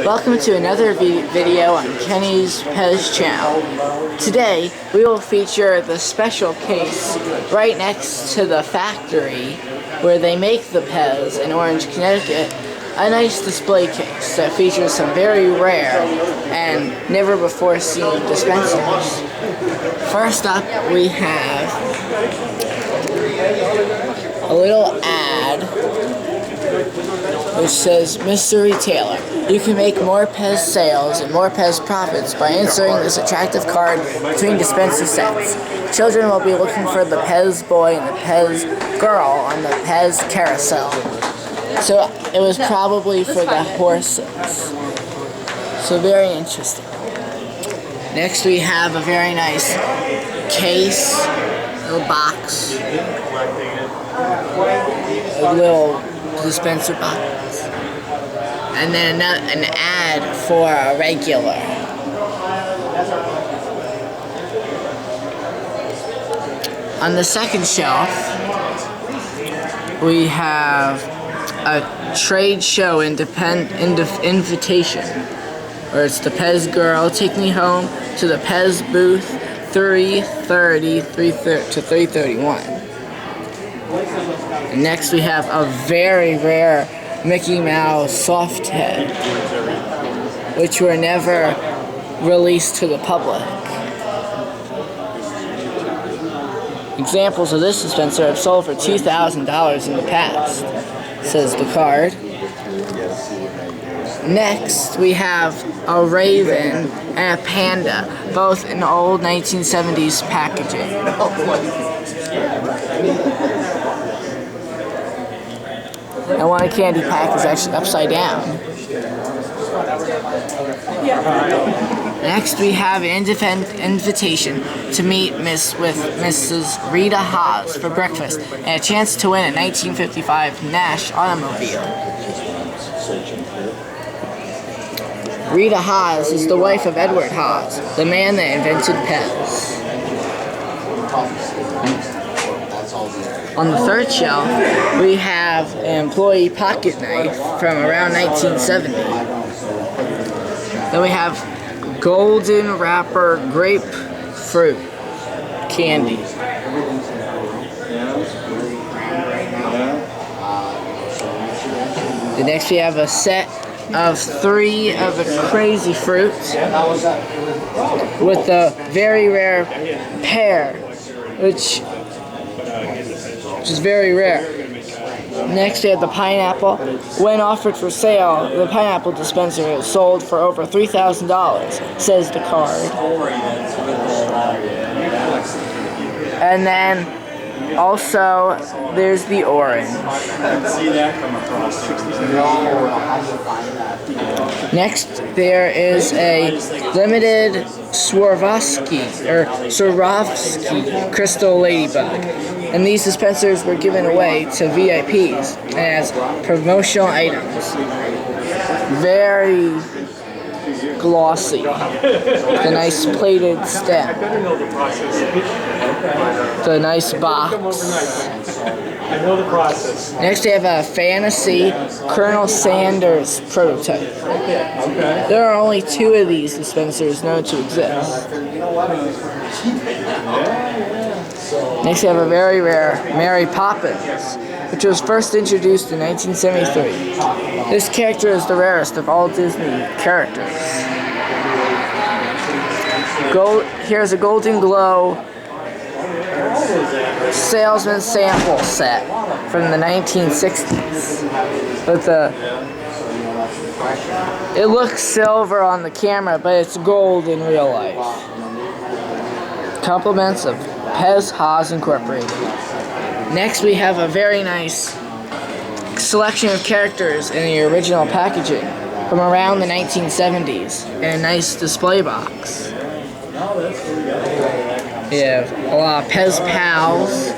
Welcome to another video on Kenny's Pez channel. Today we will feature the special case right next to the factory where they make the Pez in Orange, Connecticut. A nice display case that features some very rare and never before seen dispensers. First up we have a little ad which says, "Mystery Retailer, you can make more Pez sales and more Pez profits by inserting this attractive card between dispenser sets. Children will be looking for the Pez boy and the Pez girl on the Pez carousel." So it was probably for the horses. So very interesting. Next we have a very nice case, little box, a little dispenser box, and then an ad for a regular. On the second shelf we have a trade show invitation where it's the Pez girl, take me home to the Pez booth 330 to 331. Next we have a very rare Micky Mouse Soft Head, which were never released to the public. Examples of this dispenser have sold for $2,000 in the past, says the card. Next we have a raven and a panda, both in old 1970s packaging. And one candy pack is actually upside down. Next we have an invitation to meet with Mrs. Rita H for breakfast and a chance to win a 1955 Nash automobile. Rita H is the wife of Edward H, the man that invented Pez. On the third shelf, we have an employee pocket knife from around 1970. Then we have golden wrapper grapefruit candy. The next we have a set of 3 of the crazy fruits with the very rare pear, which is very rare. Next we have the pineapple. When offered for sale, the pineapple dispenser is sold for over $3,000, says the card. And then also there's the orange. Next there is a limited Swarovski crystal ladybug. And these dispensers were given away to VIPs as promotional items. Very glossy. The nice plated stem. The nice box. Next we have a fantasy Colonel Sanders prototype. There are only 2 of these dispensers known to exist. Next we have a very rare Mary Poppins, which was first introduced in 1973. This character is the rarest of all Disney characters. Here's a Golden Glow salesman sample set from the 1960s. But it looks silver on the camera, but it's gold in real life. Compliments of Pez Pals Incorporated. Next we have a very nice selection of characters in the original packaging from around the 1970s in a nice display box. We have a lot of Pez Pals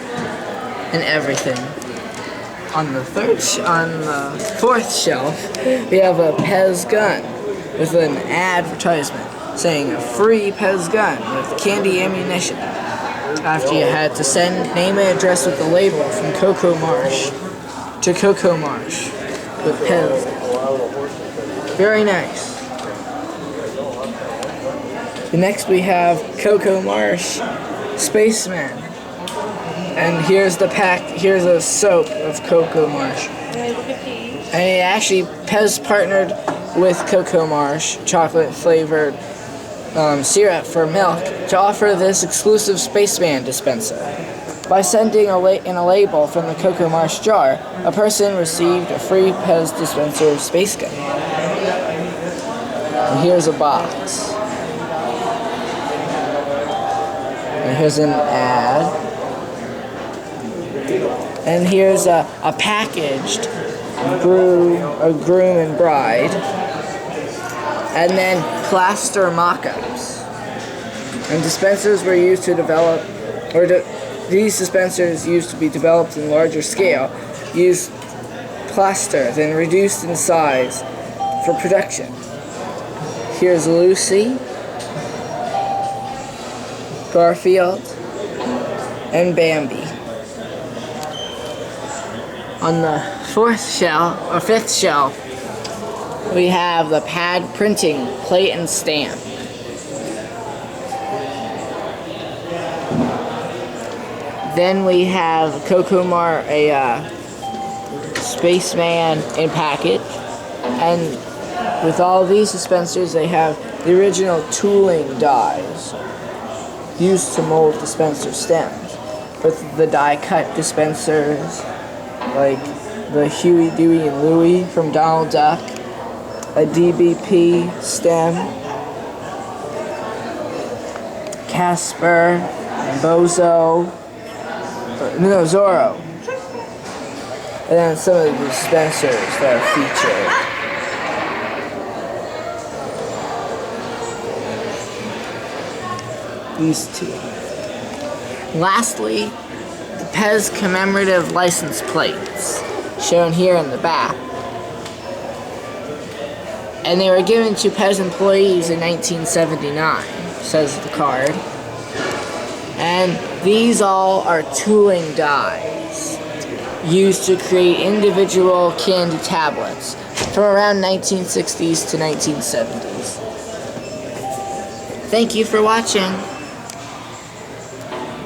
and everything. On the fourth shelf we have a Pez Gun with an advertisement saying a free Pez Gun with candy ammunition. After you had to send name and address with the label from Coco Marsh to Coco Marsh with Pez. Very nice. Next we have Coco Marsh, Spaceman. And here's the pack, here's a soap of Coco Marsh. And actually, Pez partnered with Coco Marsh, chocolate flavored syrup for milk, to offer this exclusive Spaceman dispenser. By sending in a label from the Coco Marsh jar, a person received a free Pez dispenser of Space Gun. And here's a box. And here's an ad. And here's a packaged groom and bride. And then Plaster Mockups. And dispensers were used to develop, these dispensers used to be developed in larger scale, used plaster, then reduced in size for production. Here's Lucy, Garfield, and Bambi. On the fifth shelf, we have the pad printing plate and stamp. Then we have Coco Marsh, a Spaceman in package. And with all these dispensers, they have the original tooling dies used to mold dispenser stems. With the die-cut dispensers, like the Huey, Dewey, and Louie from Donald Duck, a DBP stem, Casper, Bozo, no, Zorro, and then some of the dispensers that are featured. These two. Lastly, the Pez commemorative license plates, shown here in the back. And they were given to Pez employees in 1979, says the card. And these all are tooling dies used to create individual candy tablets from around 1960s to 1970s. Thank you for watching.